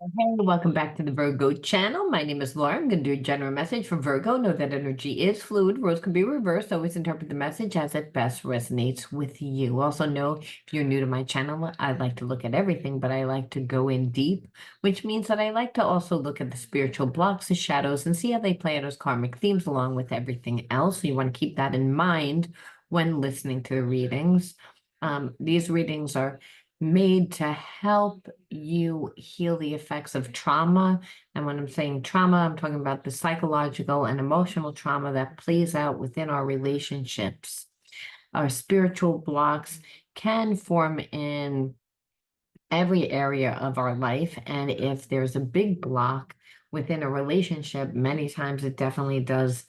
Hey, welcome back to the Virgo channel. My name is Laura. I'm going to do a general message for Virgo. Know that energy is fluid. Roles can be reversed. Always interpret the message as it best resonates with you. Also know if you're new to my channel, I like to look at everything, but I like to go in deep, which means that I like to also look at the spiritual blocks, the shadows, and see how they play out as karmic themes along with everything else. So you want to keep that in mind when listening to the readings. These readings are made to help you heal the effects of trauma. And when I'm saying trauma, I'm talking about the psychological and emotional trauma that plays out within our relationships. Our spiritual blocks can form in every area of our life. And if there's a big block within a relationship, many times it definitely does.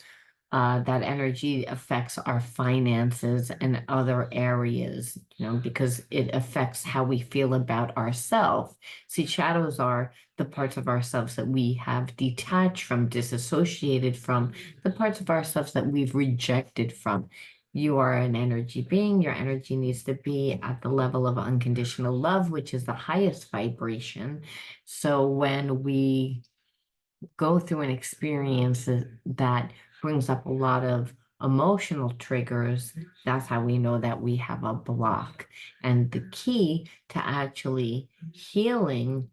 That energy affects our finances and other areas, because it affects how we feel about ourselves. See, shadows are the parts of ourselves that we have detached from, disassociated from, the parts of ourselves that we've rejected from. You are an energy being. Your energy needs to be at the level of unconditional love, which is the highest vibration. So when we go through an experience that brings up a lot of emotional triggers, that's how we know that we have a block. And the key to actually healing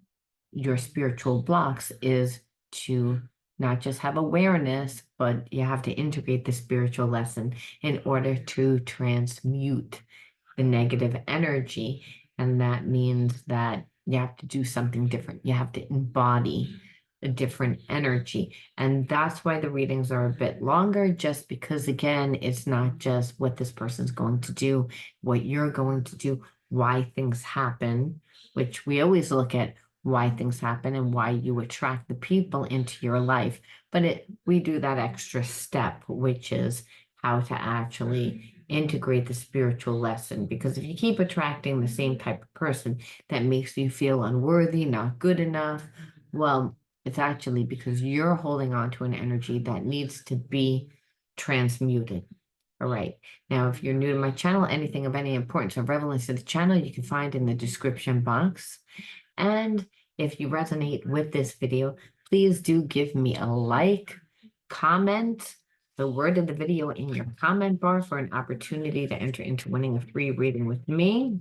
your spiritual blocks is to not just have awareness, but you have to integrate the spiritual lesson in order to transmute the negative energy. And that means that you have to do something different. You have to embody a different energy. And that's why the readings are a bit longer, just because, again, it's not just what this person's going to do, what you're going to do, why things happen, which we always look at why things happen and why you attract the people into your life. But we do that extra step, which is how to actually integrate the spiritual lesson. Because if you keep attracting the same type of person that makes you feel unworthy, not good enough, well, it's actually because you're holding on to an energy that needs to be transmuted. All right. Now, if you're new to my channel, anything of any importance or relevance to the channel, you can find in the description box. And if you resonate with this video, please do give me a like, comment the word of the video in your comment bar for an opportunity to enter into winning a free reading with me.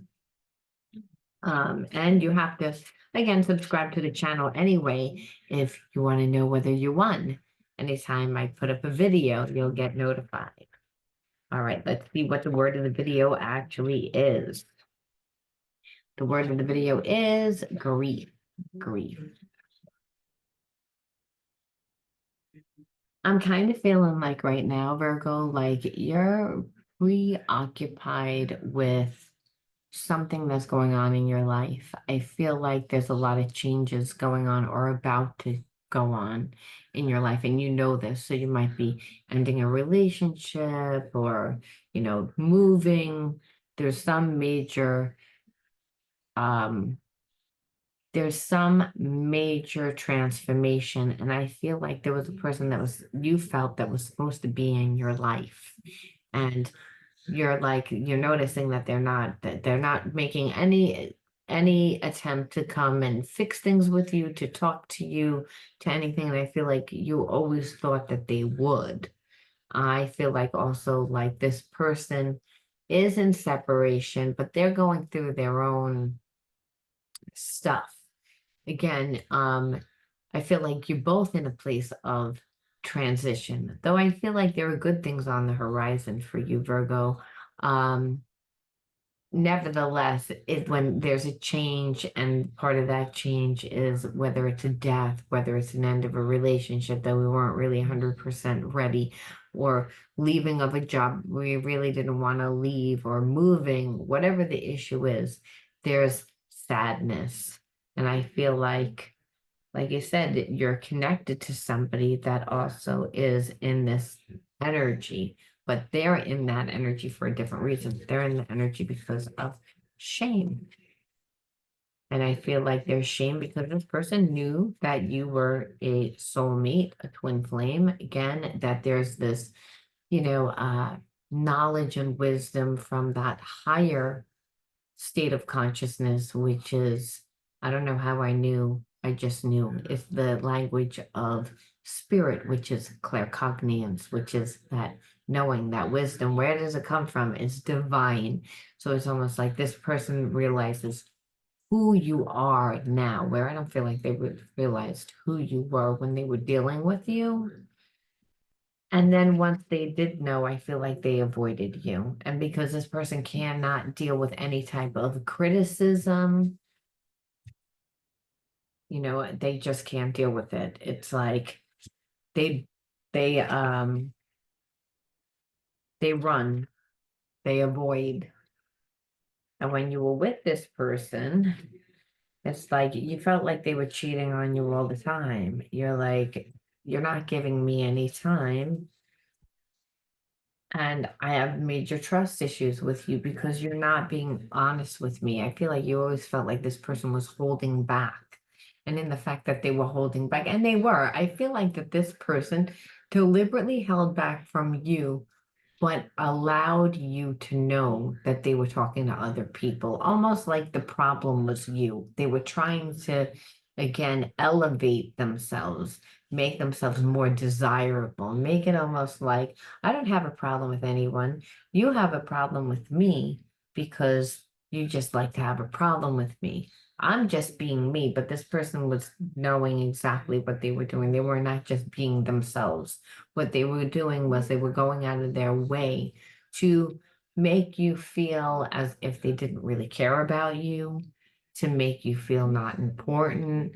And you have to, again, subscribe to the channel anyway if you want to know whether you won. Anytime I put up a video, you'll get notified. All right, let's see what the word of the video actually is. The word of the video is grief. Grief. I'm kind of feeling like right now, Virgo, like you're preoccupied with something that's going on in your life. I feel like there's a lot of changes going on or about to go on in your life, and you know this. So you might be ending a relationship or, moving. There's some major, um, there's some major transformation. And I feel like there was a person you felt that was supposed to be in your life. And you're noticing that they're not making any attempt to come and fix things with you, to talk to you, to anything. And I feel like you always thought that they would. I feel like also like this person is in separation, but they're going through their own stuff. Again, I feel like you're both in a place of transition, though I feel like there are good things on the horizon for you, Virgo. Um, Nevertheless, when there's a change, and part of that change is whether it's a death, whether it's an end of a relationship that we weren't really 100% ready, or leaving of a job we really didn't want to leave, or moving, whatever the issue is, there's sadness. And I feel like you said, you're connected to somebody that also is in this energy, but they're in that energy for a different reason. They're in the energy because of shame. And I feel like there's shame because this person knew that you were a soulmate, a twin flame. Again, that there's this, knowledge and wisdom from that higher state of consciousness, which is, I don't know how I knew I just knew. It's the language of spirit, which is claircognizance, which is that knowing, that wisdom. Where does it come from? It's divine. So it's almost like this person realizes who you are now, where I don't feel like they would realized who you were when they were dealing with you. And then once they did know, I feel like they avoided you. And because this person cannot deal with any type of criticism, they just can't deal with it. It's like they they um they run, they avoid. And when you were with this person, it's like you felt like they were cheating on you all the time. You're like, you're not giving me any time. And I have major trust issues with you because you're not being honest with me. I feel like you always felt like this person was holding back. And in the fact that they were holding back, and they were, I feel like that this person deliberately held back from you but allowed you to know that they were talking to other people, almost like the problem was you. They were trying to, again, elevate themselves, make themselves more desirable, make it almost like, I don't have a problem with anyone. You have a problem with me because you just like to have a problem with me. I'm just being me, but this person was knowing exactly what they were doing. They were not just being themselves. What they were doing was they were going out of their way to make you feel as if they didn't really care about you, to make you feel not important,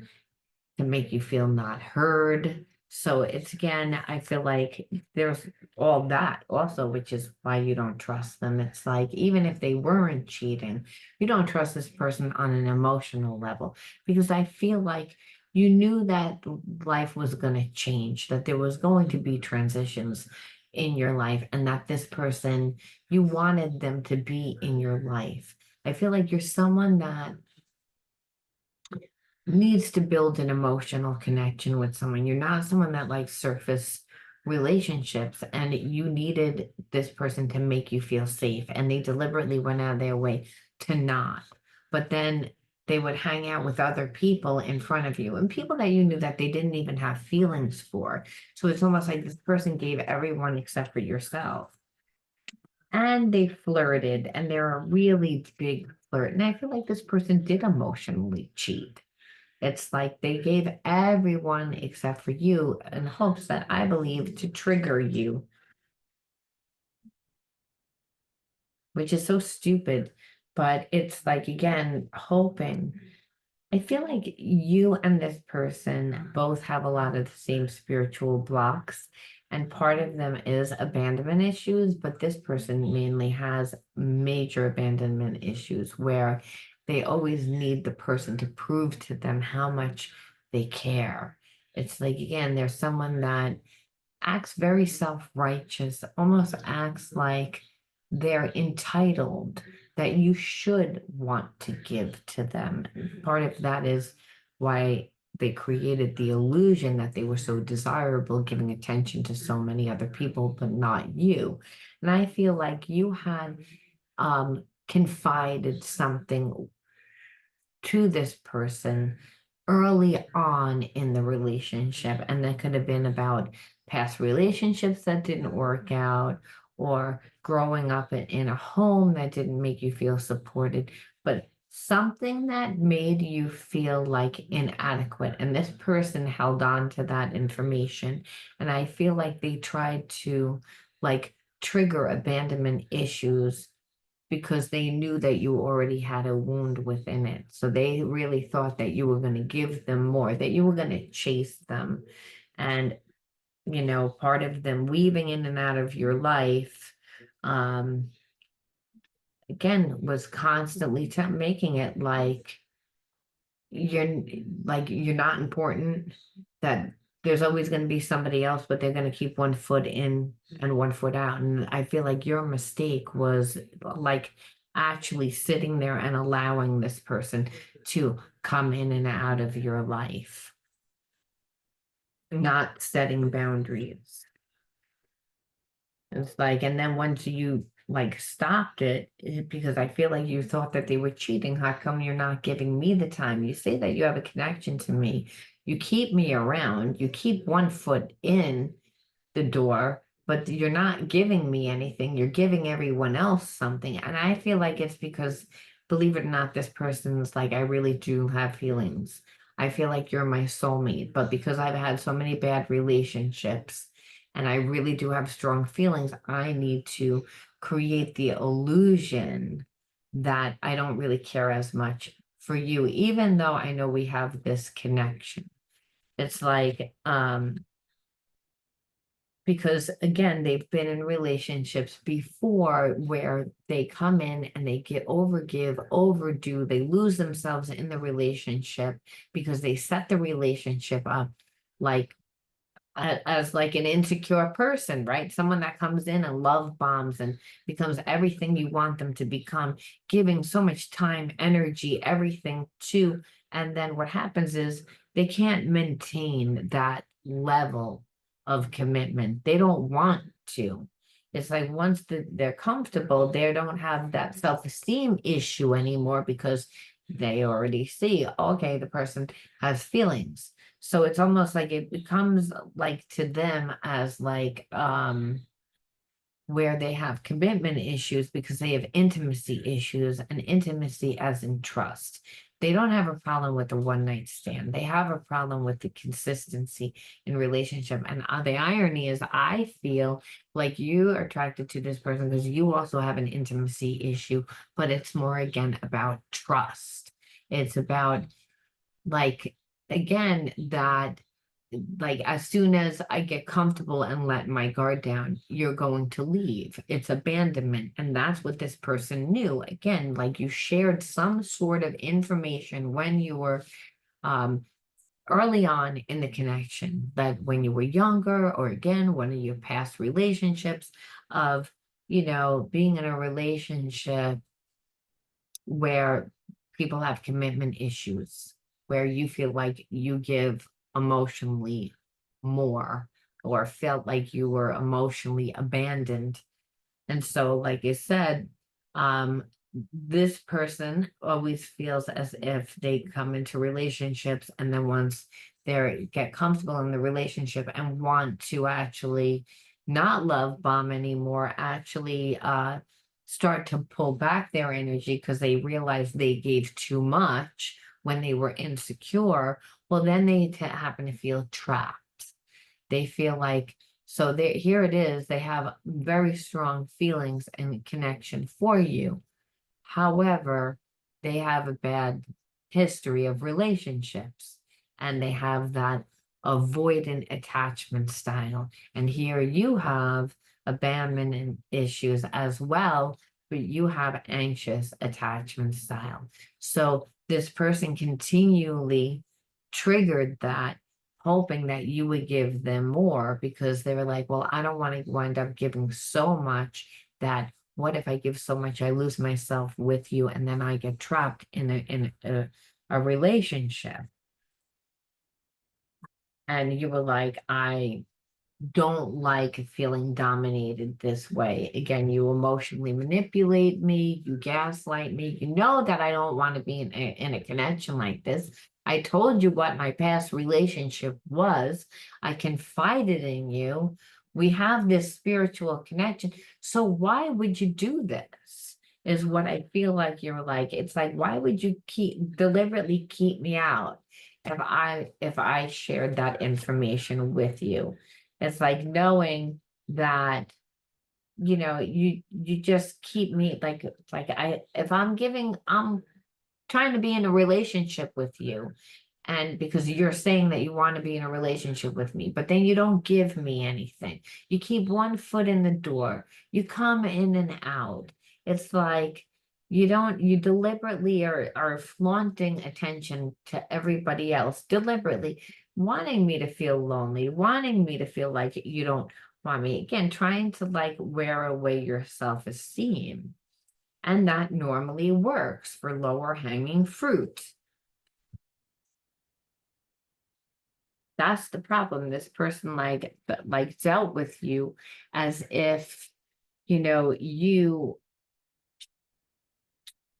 to make you feel not heard. So it's again, I feel like there's all that also, which is why you don't trust them. It's like, even if they weren't cheating, you don't trust this person on an emotional level because I feel like you knew that life was going to change, that there was going to be transitions in your life, and that this person, you wanted them to be in your life. I feel like you're someone that needs to build an emotional connection with someone. You're not someone that likes surface relationships, and you needed this person to make you feel safe, and they deliberately went out of their way to not. But then they would hang out with other people in front of you and people that you knew that they didn't even have feelings for. So it's almost like this person gave everyone except for yourself. And they flirted, and they're a really big flirt. And I feel like this person did emotionally cheat. It's like they gave everyone except for you in hopes that I believe to trigger you, which is so stupid. But it's like, again, hoping. I feel like you and this person both have a lot of the same spiritual blocks, and part of them is abandonment issues, but this person mainly has major abandonment issues where they always need the person to prove to them how much they care. It's like, again, there's someone that acts very self-righteous, almost acts like they're entitled, that you should want to give to them. Part of that is why they created the illusion that they were so desirable, giving attention to so many other people, but not you. And I feel like you had confided something to this person early on in the relationship. And that could have been about past relationships that didn't work out, or growing up in a home that didn't make you feel supported, but something that made you feel like inadequate. And this person held on to that information. And I feel like they tried to like trigger abandonment issues because they knew that you already had a wound within it. So they really thought that you were going to give them more, that you were going to chase them. And, part of them weaving in and out of your life, um, again, was constantly making it you're you're not important, that there's always going to be somebody else, but they're going to keep one foot in and one foot out. And I feel like your mistake was like actually sitting there and allowing this person to come in and out of your life, not setting boundaries. It's like, and then once you like stopped it because I feel like you thought that they were cheating. How come you're not giving me the time? You say that you have a connection to me. You keep me around. You keep one foot in the door, but you're not giving me anything. You're giving everyone else something. And I feel like it's because, believe it or not, this person's like, I really do have feelings. I feel like you're my soulmate, but because I've had so many bad relationships and I really do have strong feelings, I need to create the illusion that I don't really care as much for you, even though I know we have this connection. It's like, because again, they've been in relationships before where they come in and they get overgive, overdo, they lose themselves in the relationship because they set the relationship up like as like an insecure person, right? Someone that comes in and love bombs and becomes everything you want them to become, giving so much time, energy, everything to, and then what happens is they can't maintain that level of commitment. They don't want to. It's like once they're comfortable, they don't have that self-esteem issue anymore because they already see, okay, the person has feelings. So it's almost like it becomes like to them as like where they have commitment issues because they have intimacy issues and intimacy as in trust. They don't have a problem with the one night stand. They have a problem with the consistency in relationship. And the irony is, I feel like you are attracted to this person because you also have an intimacy issue, but it's more again about trust. It's about like again that like as soon as I get comfortable and let my guard down, you're going to leave. It's abandonment. And that's what this person knew. Again, like you shared some sort of information when you were um early on in the connection, that when you were younger, or again, one of your past relationships of, being in a relationship where people have commitment issues, where you feel like you give emotionally more or felt like you were emotionally abandoned. And so, like I said, um, this person always feels as if they come into relationships and then once they get comfortable in the relationship and want to actually not love bomb anymore, actually start to pull back their energy because they realize they gave too much when they were insecure. Well, then they happen to feel trapped. They feel like, so they, here it is, they have very strong feelings and connection for you. However, they have a bad history of relationships and they have that avoidant attachment style. And here you have abandonment issues as well, but you have anxious attachment style. So this person continually triggered that, hoping that you would give them more because they were like, well, I don't want to wind up giving so much that what if I give so much, I lose myself with you, and then I get trapped in a relationship. And you were like, I don't like feeling dominated this way. Again, you emotionally manipulate me, you gaslight me. You know that I don't want to be in a connection like this. I told you what my past relationship was. I confided in you. We have this spiritual connection. So why would you do this? Is what I feel like you're like. It's like, why would you deliberately keep me out if I shared that information with you? It's like knowing that, you just keep me like I if I'm trying to be in a relationship with you, and because you're saying that you want to be in a relationship with me, but then you don't give me anything. You keep one foot in the door. You come in and out. It's like you deliberately are flaunting attention to everybody else, deliberately wanting me to feel lonely, wanting me to feel like you don't want me. Again, trying to like wear away your self-esteem. And that normally works for lower hanging fruit. That's the problem. This person like dealt with you as if you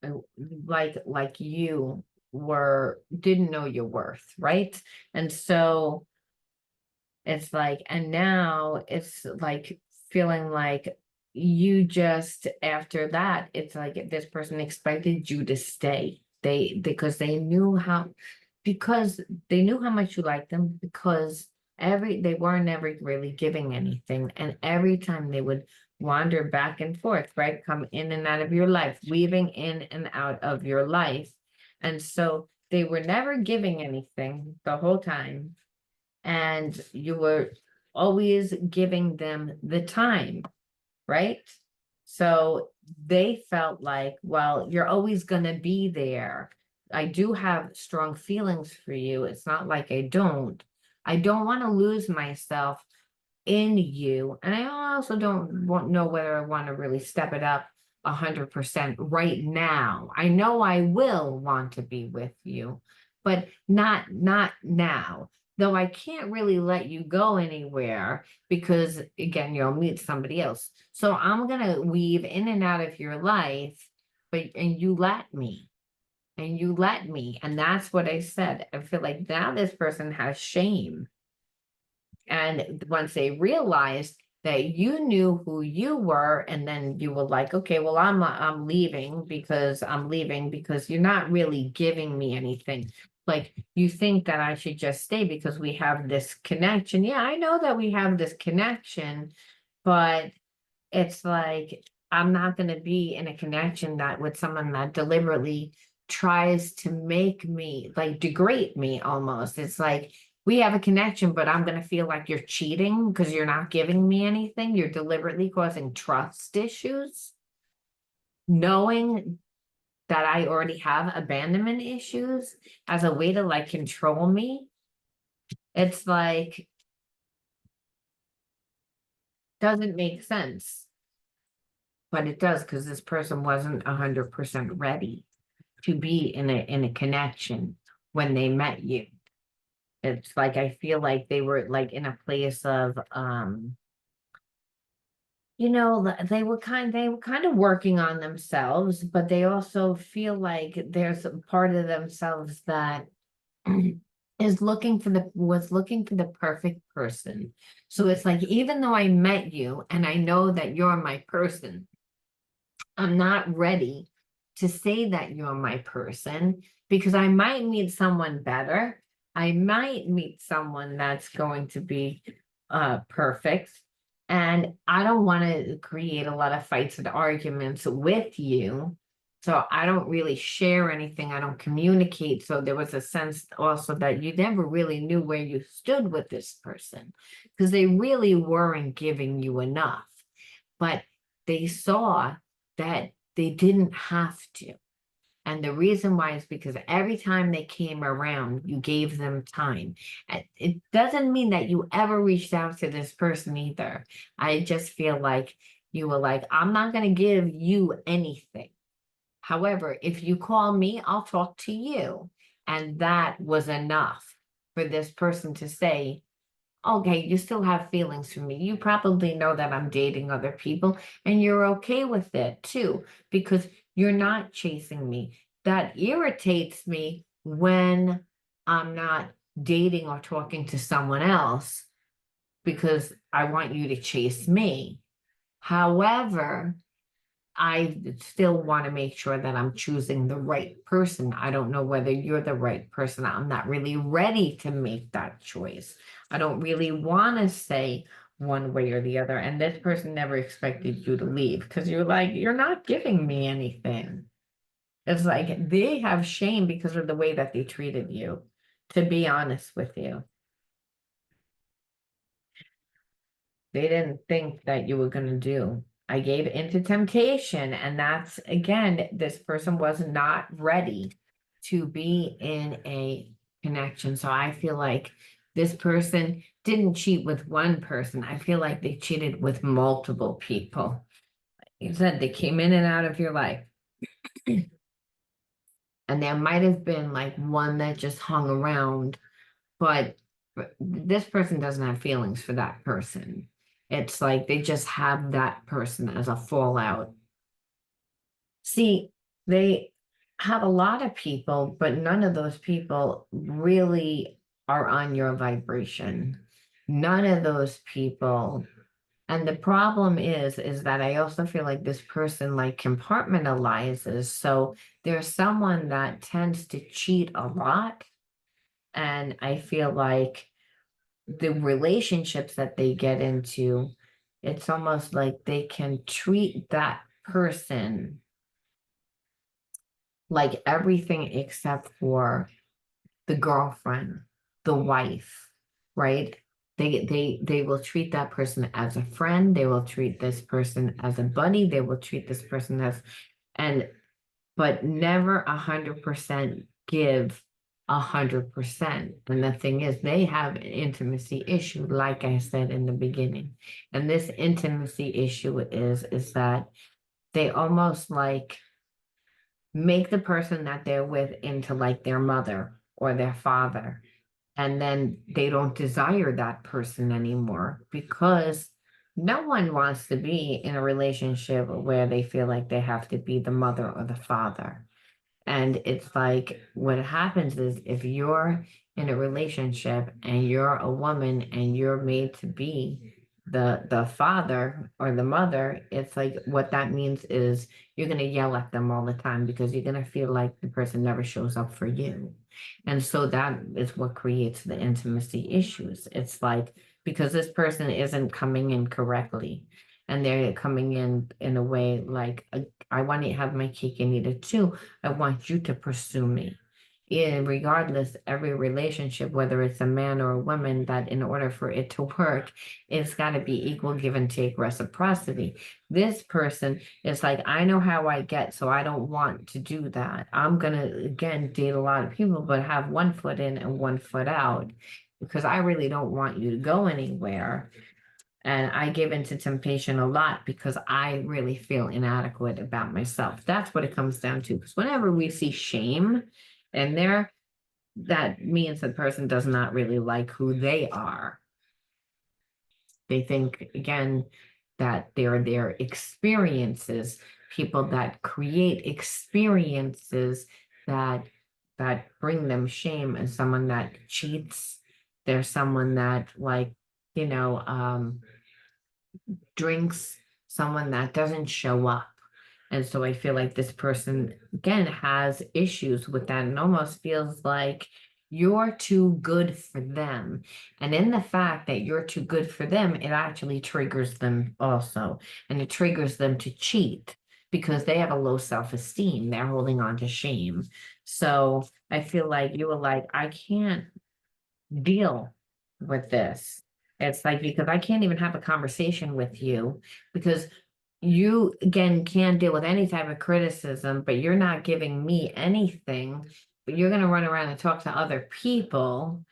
you didn't know your worth, right? And so it's like, and now it's like feeling like you just, after that, it's like this person expected you to stay. Because because they knew how much you liked them, because they weren't ever really giving anything. And every time they would wander back and forth, right? Come in and out of your life, weaving in and out of your life. And so they were never giving anything the whole time, and you were always giving them the time, right? So they felt like, well, you're always going to be there. I do have strong feelings for you. It's not like I don't. I don't want to lose myself in you. And I also don't know whether I want to really step it up 100% right now. I know I will want to be with you, but not now. Though I can't really let you go anywhere because again, you'll meet somebody else. So I'm gonna weave in and out of your life, and you let me. And you let me. And that's what I said. I feel like now this person has shame, and once they realized that you knew who you were, and then you were like, okay, well, I'm leaving because you're not really giving me anything. Like, you think that I should just stay because we have this connection. Yeah, I know that we have this connection, but it's like I'm not going to be in a connection that with someone that deliberately tries to make me like degrade me almost. It's like we have a connection, but I'm going to feel like you're cheating because you're not giving me anything. You're deliberately causing trust issues, knowing that I already have abandonment issues as a way to like control me. It's like, doesn't make sense, but it does because this person wasn't 100% ready to be in a connection when they met you. It's like I feel like they were like in a place of they were kind of working on themselves, but they also feel like there's a part of themselves that was looking for the perfect person. So it's like, even though I met you and I know that you're my person, I'm not ready to say that you're my person because I might meet someone better. I might meet someone that's going to be perfect. And I don't want to create a lot of fights and arguments with you. So I don't really share anything. I don't communicate. So there was a sense also that you never really knew where you stood with this person because they really weren't giving you enough. But they saw that they didn't have to. And the reason why is because every time they came around, you gave them time. And it doesn't mean that you ever reached out to this person either. I just feel like you were like, I'm not going to give you anything. However, if you call me, I'll talk to you. And that was enough for this person to say, okay, you still have feelings for me. You probably know that I'm dating other people, and you're okay with it too, because you're not chasing me. That irritates me when I'm not dating or talking to someone else because I want you to chase me. However, I still want to make sure that I'm choosing the right person. I don't know whether you're the right person. I'm not really ready to make that choice. I don't really want to say one way or the other. And this person never expected you to leave because you're like, you're not giving me anything. It's like they have shame because of the way that they treated you, to be honest with you. They didn't think that you were going to do. I gave into temptation, and that's again, this person was not ready to be in a connection. So I feel like this person didn't cheat with one person. I feel like they cheated with multiple people. You said they came in and out of your life, and there might have been like one that just hung around, but this person doesn't have feelings for that person. It's like they just have that person as a fallout. See, they have a lot of people, but none of those people really are on your vibration. None of those people. And the problem is that I also feel like this person like compartmentalizes. So there's someone that tends to cheat a lot. And I feel like the relationships that they get into, it's almost like they can treat that person like everything except for the girlfriend, the wife, right? They will treat that person as a friend, they will treat this person as a buddy, they will treat this person as, and but never 100% give 100%. And the thing is, they have an intimacy issue, like I said in the beginning. And this intimacy issue is that they almost like make the person that they're with into like their mother or their father. And then they don't desire that person anymore because no one wants to be in a relationship where they feel like they have to be the mother or the father. And it's like what happens is if you're in a relationship and you're a woman and you're made to be the father or the mother, it's like what that means is you're gonna yell at them all the time because you're gonna feel like the person never shows up for you. And so that is what creates the intimacy issues. It's like because this person isn't coming in correctly and they're coming in a way like I want to have my cake and eat it too. I want you to pursue me. And regardless, every relationship, whether it's a man or a woman, that in order for it to work, it's got to be equal give and take reciprocity. This person is like, I know how I get, so I don't want to do that. I'm gonna again date a lot of people, but have one foot in and one foot out because I really don't want you to go anywhere. And I give into temptation a lot because I really feel inadequate about myself. That's what it comes down to. Because whenever we see shame in there, that means the person does not really like who they are. They think, again, that they're their experiences, people that create experiences that bring them shame, and someone that cheats. There's someone that like, you know, drinks, someone that doesn't show up. And so I feel like this person, again, has issues with that and almost feels like you're too good for them. And in the fact that you're too good for them, it actually triggers them also. And it triggers them to cheat because they have a low self-esteem. They're holding on to shame. So I feel like you were like, I can't deal with this. It's like because I can't even have a conversation with you because you again can't deal with any type of criticism, but you're not giving me anything. But you're gonna run around and talk to other people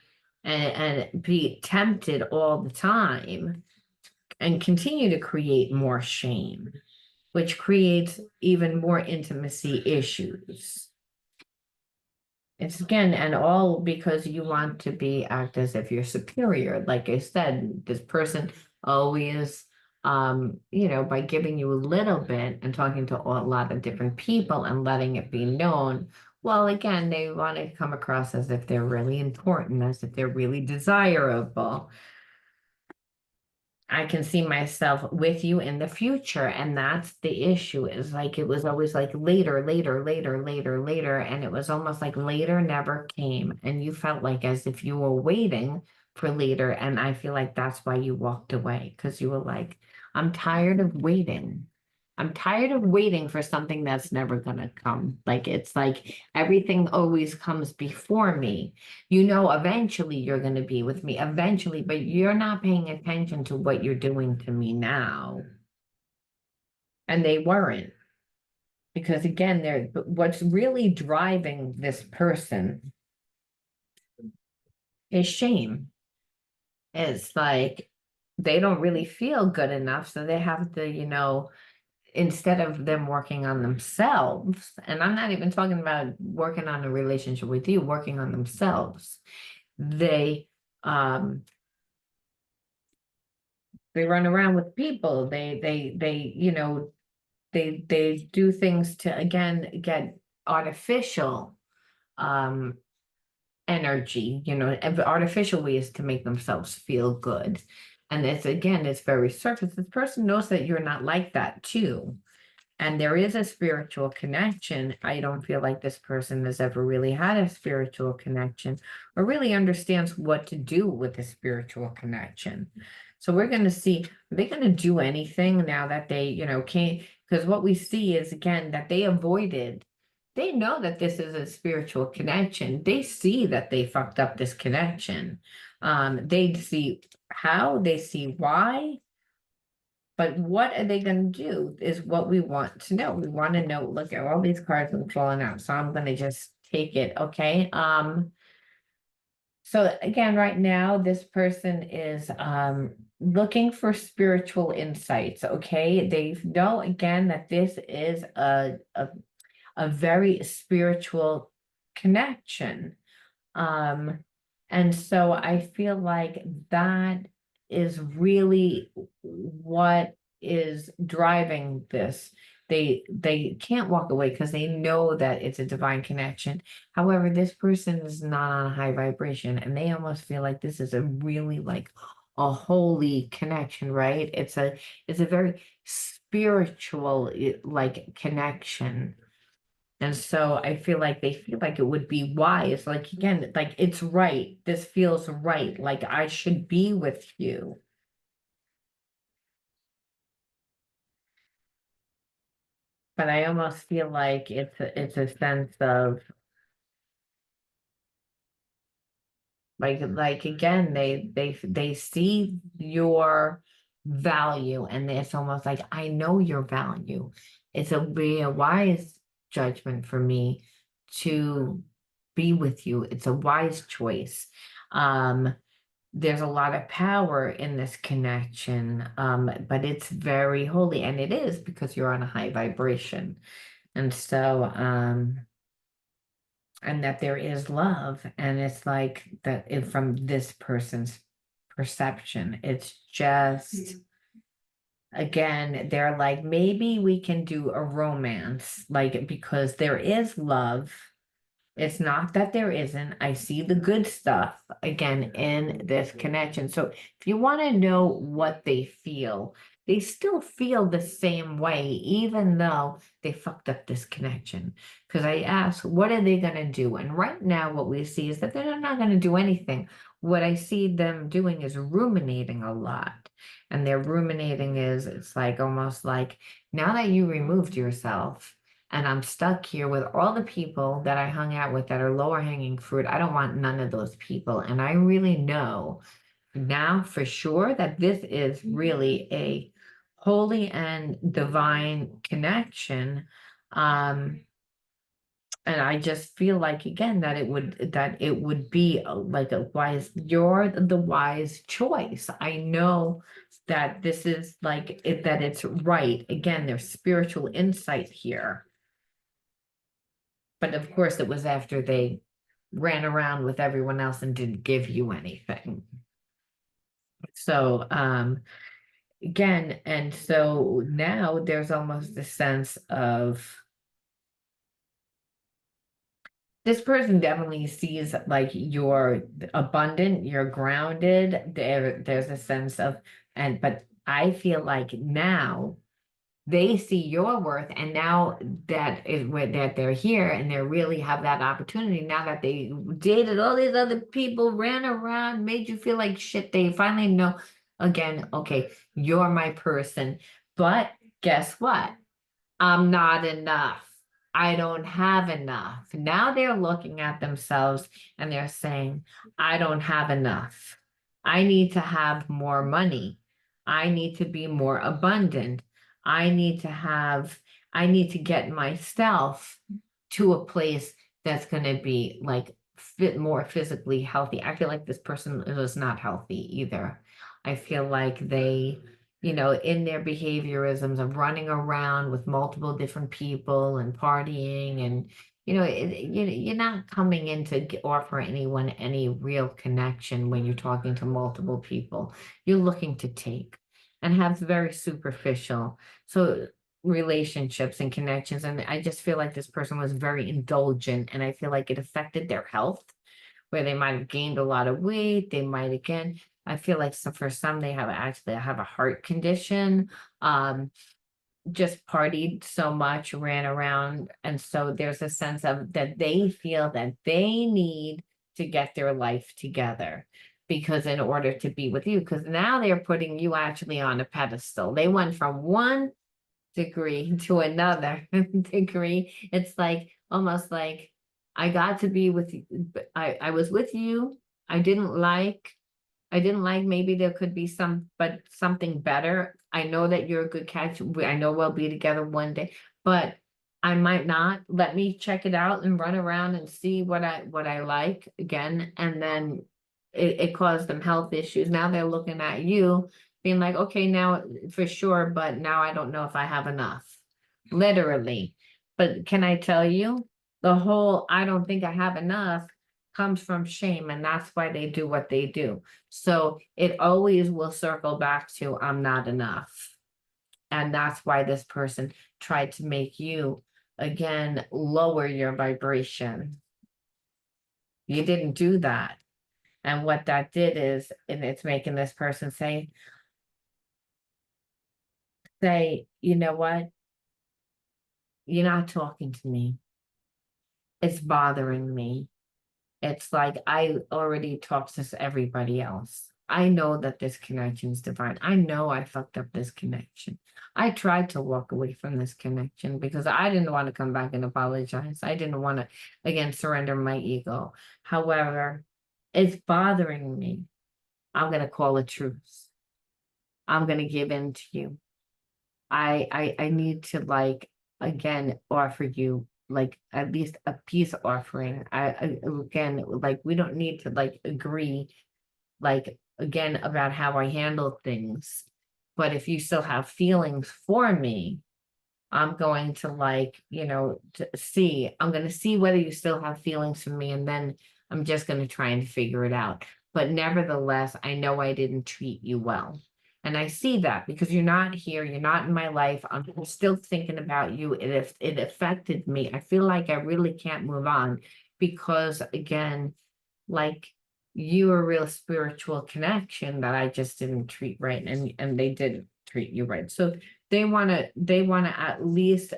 and be tempted all the time and continue to create more shame, which creates even more intimacy issues. It's again, and all because you want to be act as if you're superior. Like I said, this person always, by giving you a little bit and talking to a lot of different people and letting it be known. Well, again, they want to come across as if they're really important, as if they're really desirable. I can see myself with you in the future. And that's the issue is like it was always like later, later, later, later, later. And it was almost like later never came. And you felt like as if you were waiting for later. And I feel like that's why you walked away because you were like, I'm tired of waiting. I'm tired of waiting for something that's never gonna come. Like it's like everything always comes before me. You know, eventually you're gonna be with me, eventually, but you're not paying attention to what you're doing to me now. And they weren't. Because again, they're what's really driving this person is shame. It's like they don't really feel good enough, so they have to, instead of them working on themselves, and I'm not even talking about working on a relationship with you, working on themselves, they um They run around with people. They do things to again get artificial um energy, artificial ways to make themselves feel good. And it's very surface. This person knows that you're not like that too. And there is a spiritual connection. I don't feel like this person has ever really had a spiritual connection or really understands what to do with a spiritual connection. So we're going to see, are they going to do anything now that they, can't? Because what we see is again that they know that this is a spiritual connection. They see that they fucked up this connection. They see how, they see why, but what are they going to do is what we want to know. We want to know, look at all these cards that are falling out. So I'm going to just take it. Okay. So again, right now, this person is looking for spiritual insights. Okay. They know again that this is a very spiritual connection. Um, and so I feel like that is really what is driving this. They can't walk away because they know that it's a divine connection. However, this person is not on a high vibration, and they almost feel like this is a really like a holy connection, right? It's a very spiritual like connection. And so I feel like they feel like it would be wise, like again, like it's right. This feels right. Like I should be with you. But I almost feel like it's a sense of like again, they see your value and it's almost like I know your value. It's be a wise judgment for me to be with you. It's a wise choice. Um, there's a lot of power in this connection, but it's very holy, and it is because you're on a high vibration. And so, and that there is love, and it's like that from this person's perception, it's just, again, they're like, maybe we can do a romance, like, because there is love. It's not that there isn't. I see the good stuff again in this connection. So if you want to know what they feel, they still feel the same way, even though they fucked up this connection. Because I asked, what are they going to do? And right now, what we see is that they're not going to do anything. What I see them doing is ruminating a lot. And their ruminating is, it's like almost like now that you removed yourself, and I'm stuck here with all the people that I hung out with that are lower hanging fruit. I don't want none of those people. And I really know now for sure that this is really a holy and divine connection. Um, and I just feel like again that it would be like a wise, you're the wise choice. I know that this is like it, that it's right. Again, there's spiritual insight here. But of course, it was after they ran around with everyone else and didn't give you anything. So, again, and so now there's almost a sense of this person definitely sees like you're abundant, you're grounded. There's a sense of, but I feel like now they see your worth, and now that is where that they're here and they really have that opportunity now that they dated all these other people, ran around, made you feel like shit. They finally know again, okay, you're my person. But guess what? I'm not enough. I don't have enough. Now they're looking at themselves and they're saying, I don't have enough. I need to have more money. I need to be more abundant. I need to have, I need to get myself to a place that's going to be like fit more physically healthy. I feel like this person is not healthy either. I feel like they, in their behaviorisms of running around with multiple different people and partying and, you're not coming in to offer anyone any real connection when you're talking to multiple people. You're looking to take. and have very superficial relationships and connections. And I just feel like this person was very indulgent, and I feel like it affected their health, where they might have gained a lot of weight. They might again, I feel like for some they have a heart condition. Just partied so much, ran around. And so there's a sense of that they feel that they need to get their life together because in order to be with you, because now they're putting you actually on a pedestal. They went from one degree to another degree. It's like almost like I got to be with you. I was with you. I didn't like maybe there could be but something better. I know that you're a good catch. I know we'll be together one day, but I might not. Let me check it out and run around and see what I like again. And then it caused them health issues. Now they're looking at you, being like, okay, now for sure, but now I don't know if I have enough. Literally. But can I tell you, the whole I don't think I have enough comes from shame, and that's why they do what they do. So it always will circle back to I'm not enough. And that's why this person tried to make you again lower your vibration. You didn't do that. And what that did is, and it's making this person say, you know what? You're not talking to me. It's bothering me. It's like I already talked to everybody else. I know that this connection is divine. I know I fucked up this connection. I tried to walk away from this connection because I didn't want to come back and apologize. I didn't want to, again, surrender my ego. However, it's bothering me. I'm going to call a truce. I'm going to give in to you. I need to like again offer you like at least a peace offering. I again like we don't need to like agree like again about how I handle things. But if you still have feelings for me, I'm going to like, I'm going to see whether you still have feelings for me, and then I'm just going to try and figure it out. But nevertheless, I know I didn't treat you well. And I see that because you're not here, you're not in my life. I'm still thinking about you. It affected me. I feel like I really can't move on because again, like you are a real spiritual connection that I just didn't treat right, and they didn't treat you right. So they want to at least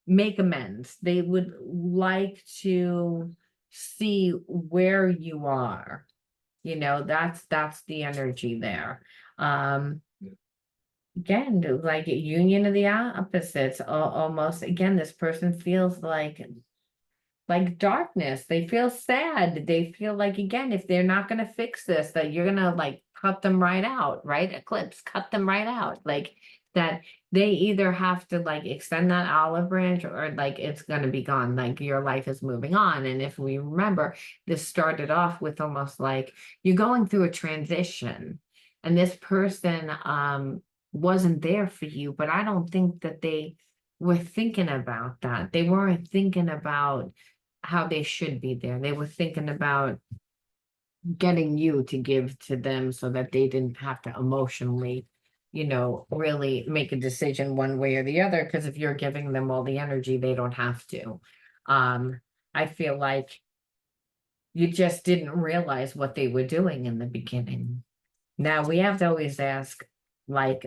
make amends. They would like to see where you are. That's the energy there. Um Again, like a union of the opposites, almost again, this person feels like darkness. They feel sad. They feel like, again, if they're not going to fix this, that you're going to like cut them right out, right? Eclipse, cut them right out. Like that they either have to like extend that olive branch or like it's going to be gone. Like your life is moving on. And if we remember, this started off with almost like you're going through a transition and this person wasn't there for you, but I don't think that they were thinking about that. They weren't thinking about how they should be there. They were thinking about getting you to give to them so that they didn't have to emotionally, really make a decision one way or the other. Because if you're giving them all the energy, they don't have to. I feel like you just didn't realize what they were doing in the beginning. Now we have to always ask, like,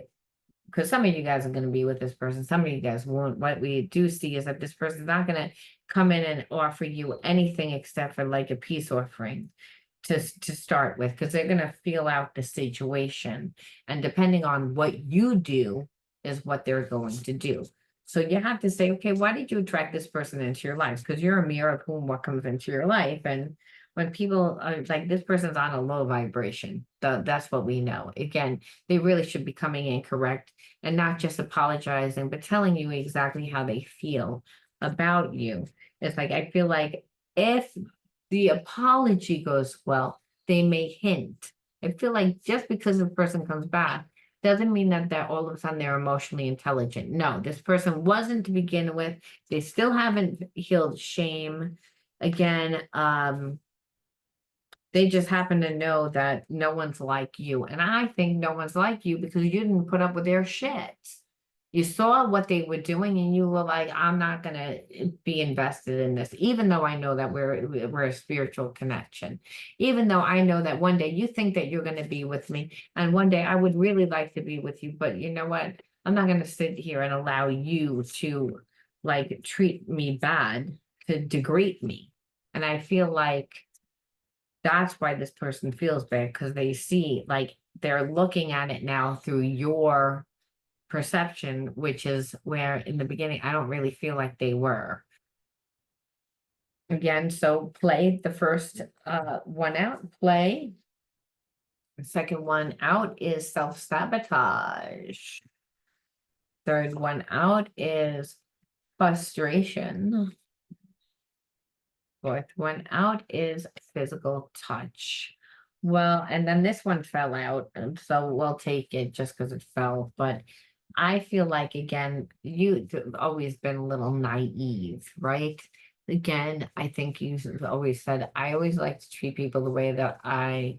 because some of you guys are going to be with this person, some of you guys won't. What we do see is that this person's not going to come in and offer you anything except for like a peace offering to start with, because they're going to feel out the situation. And depending on what you do is what they're going to do. So you have to say, okay, why did you attract this person into your life? Because you're a mirror of whom what comes into your life. And when people are like, this person's on a low vibration, that's what we know. Again, they really should be coming in correct and not just apologizing, but telling you exactly how they feel about you. It's like, I feel like if the apology goes well, they may hint. I feel like just because the person comes back doesn't mean that they're all of a sudden they're emotionally intelligent. No, this person wasn't to begin with. They still haven't healed shame. Again, They just happen to know that no one's like you. And I think no one's like you because you didn't put up with their shit. You saw what they were doing and you were like, I'm not gonna be invested in this, even though I know that we're a spiritual connection. Even though I know that one day you think that you're gonna be with me, and one day I would really like to be with you, but you know what? I'm not gonna sit here and allow you to like treat me bad, to degrade me. And I feel like that's why this person feels bad, because they see like they're looking at it now through your perception, which is where in the beginning I don't really feel like they were. Again, so play the first one out, play. The second one out is self-sabotage. Third one out is frustration. Fourth one out is physical touch. Well, and then this one fell out, and so we'll take it just because it fell. But I feel like, again, you've always been a little naive, right? Again, I think you've always said, I always like to treat people the way that I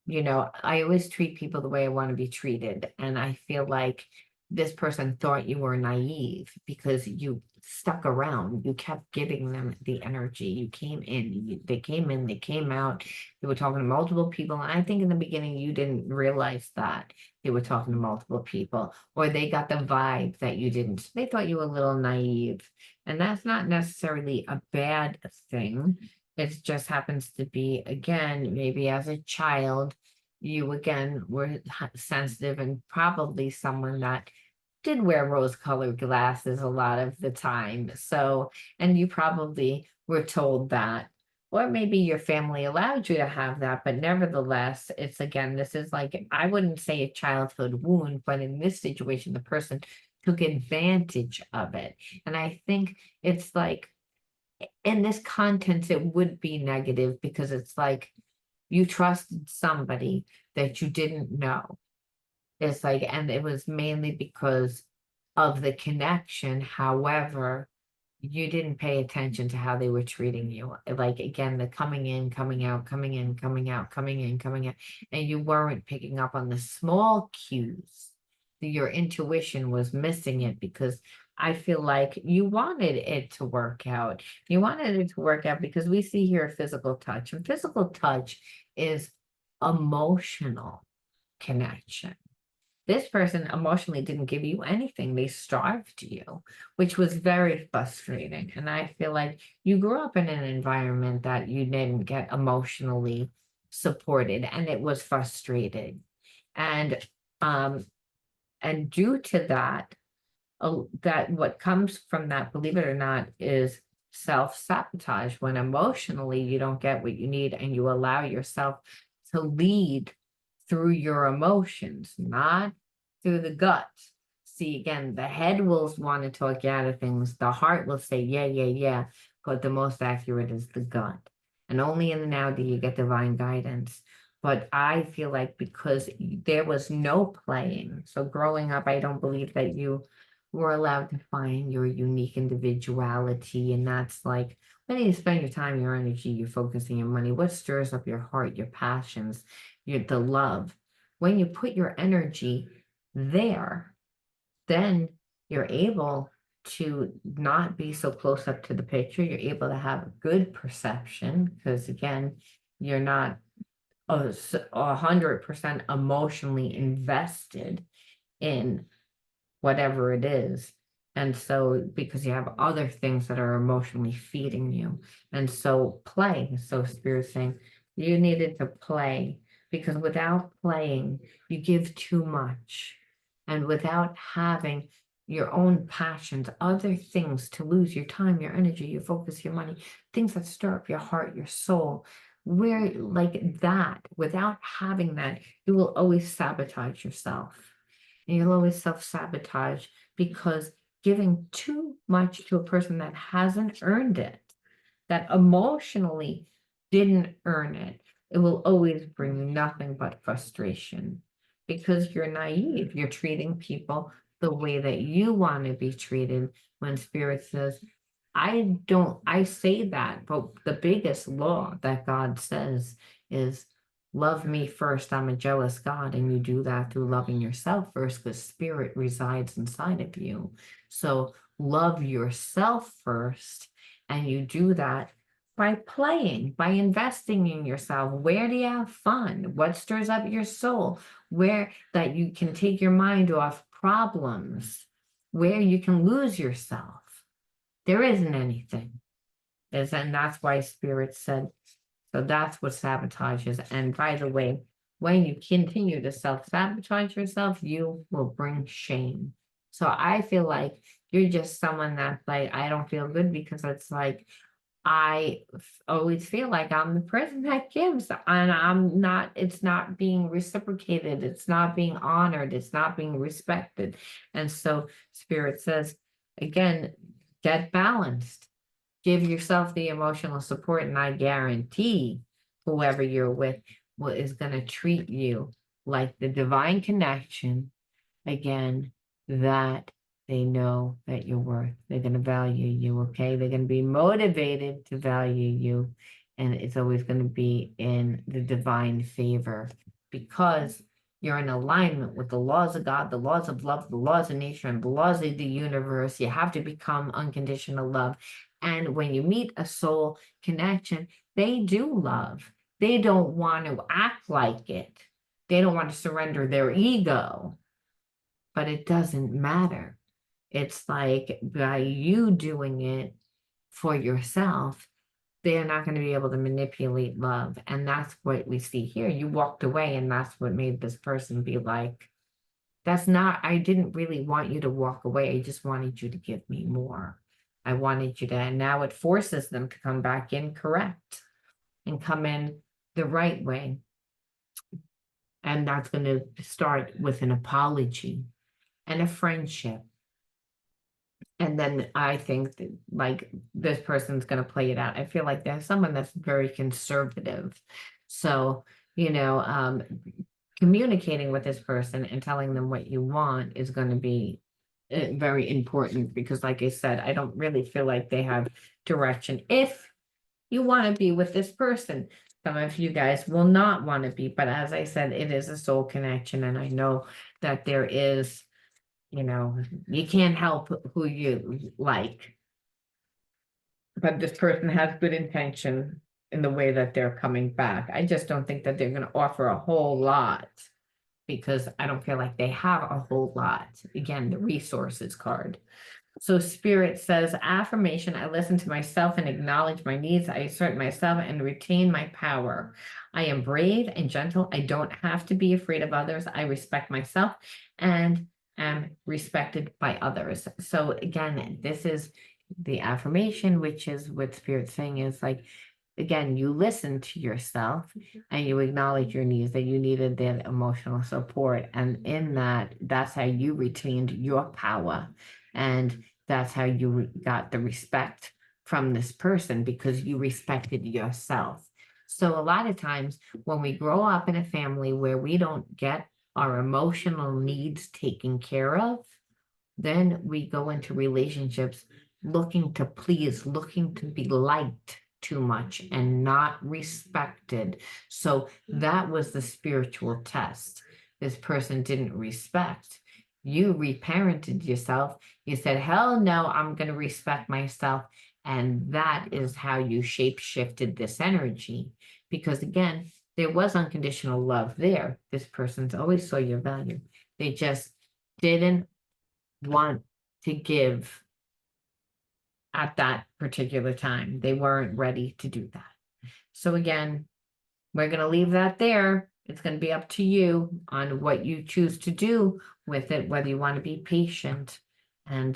always treat people the way I want to be treated. And I feel like this person thought you were naive because you stuck around. You kept giving them the energy. You came in, they came in, they came out. They were talking to multiple people. And I think in the beginning, you didn't realize that they were talking to multiple people, or they got the vibe that you didn't. They thought you were a little naive. And that's not necessarily a bad thing. It just happens to be, again, maybe as a child, you again were sensitive and probably someone that did wear rose-colored glasses a lot of the time. So, and you probably were told that, or maybe your family allowed you to have that, but nevertheless, it's again, this is like, I wouldn't say a childhood wound, but in this situation, the person took advantage of it. And I think it's like, in this content, it would be negative because it's like you trusted somebody that you didn't know. It's like, and it was mainly because of the connection. However, you didn't pay attention to how they were treating you. Like, again, the coming in, coming out, coming in, coming out, coming in, coming out, and you weren't picking up on the small cues. Your intuition was missing it because I feel like you wanted it to work out. You wanted it to work out because we see here physical touch, and physical touch is emotional connection. This person emotionally didn't give you anything. They starved you, which was very frustrating. And I feel like you grew up in an environment that you didn't get emotionally supported, and it was frustrated. And um, and due to that, that what comes from that, believe it or not, is self-sabotage when emotionally you don't get what you need and you allow yourself to lead through your emotions, not through the gut. See, again, the head will want to talk you out of things. The heart will say, yeah, yeah, yeah. But the most accurate is the gut. And only in the now do you get divine guidance. But I feel like because there was no playing, so growing up, I don't believe that you were allowed to find your unique individuality. And that's like, when you spend your time, your energy, your focusing your money, what stirs up your heart, your passions, the love. When you put your energy there, then you're able to not be so close up to the picture. You're able to have a good perception because, again, you're not 100% emotionally invested in whatever it is. And so, because you have other things that are emotionally feeding you. And so, play. So, Spirit's saying you needed to play because without playing, you give too much. And without having your own passions, other things to lose your time, your energy, your focus, your money, things that stir up your heart, your soul. Where like that, without having that, you will always sabotage yourself. And you'll always self-sabotage because giving too much to a person that hasn't earned it, that emotionally didn't earn it, it will always bring nothing but frustration because you're naive. You're treating people the way that you want to be treated when Spirit says, I say that, but the biggest law that God says is love me first. I'm a jealous God. And you do that through loving yourself first because spirit resides inside of you. So love yourself first. And you do that by playing, by investing in yourself. Where do you have fun? What stirs up your soul? Where that you can take your mind off problems, where you can lose yourself. There isn't anything. And that's why Spirit said, so that's what sabotages. And by the way, when you continue to self-sabotage yourself, you will bring shame. So I feel like you're just someone that's like, I don't feel good because it's like, always feel like I'm the person that gives, and I'm not, it's not being reciprocated, it's not being honored, it's not being respected. And so Spirit says, again, get balanced, give yourself the emotional support, and I guarantee whoever you're with is going to treat you like the divine connection again, that they know that you're worth. They're going to value you, okay? They're going to be motivated to value you. And it's always going to be in the divine favor because you're in alignment with the laws of God, the laws of love, the laws of nature, and the laws of the universe. You have to become unconditional love. And when you meet a soul connection, they do love. They don't want to act like it. They don't want to surrender their ego, but it doesn't matter. It's like by you doing it for yourself, they're not going to be able to manipulate love. And that's what we see here. You walked away, and that's what made this person be like, that's not, I didn't really want you to walk away. I just wanted you to give me more. I wanted you to, and now it forces them to come back in correct and come in the right way. And that's going to start with an apology and a friendship. And then I think that, like, this person's going to play it out. I feel like there's someone that's very conservative. So, communicating with this person and telling them what you want is going to be very important because, like I said, I don't really feel like they have direction. If you want to be with this person, some of you guys will not want to be, but as I said, it is a soul connection. And I know that there is, you can't help who you like, but this person has good intention in the way that they're coming back. I just don't think that they're going to offer a whole lot because I don't feel like they have a whole lot. Again, the resources card. So Spirit says, affirmation, I listen to myself and acknowledge my needs. I assert myself and retain my power. I am brave and gentle. I don't have to be afraid of others. I respect myself and am respected by others. So again, this is the affirmation, which is what Spirit's saying is like, again, you listen to yourself and you acknowledge your needs, that you needed that emotional support. And in that, that's how you retained your power. And that's how you got the respect from this person because you respected yourself. So a lot of times when we grow up in a family where we don't get our emotional needs taken care of, then we go into relationships looking to please, looking to be liked too much and not respected. So that was the spiritual test. This person didn't respect. You reparented yourself. You said, hell no, I'm going to respect myself. And that is how you shape shifted this energy. Because again, there was unconditional love there. This person's always saw your value. They just didn't want to give at that particular time. They weren't ready to do that. So again, we're going to leave that there. It's going to be up to you on what you choose to do with it, whether you want to be patient. And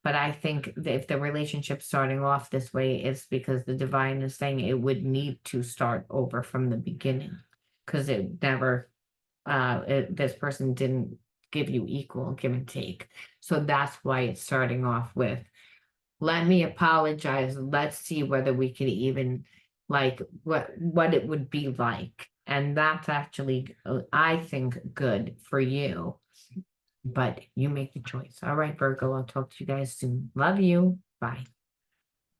but I think that if the relationship's starting off this way, it's because the divine is saying it would need to start over from the beginning because it never this person didn't give you equal give and take. So that's why it's starting off with, let me apologize. Let's see whether we could even like what it would be like. And that's actually, I think, good for you. But you make the choice. All right, Virgo, I'll talk to you guys soon. Love you. Bye.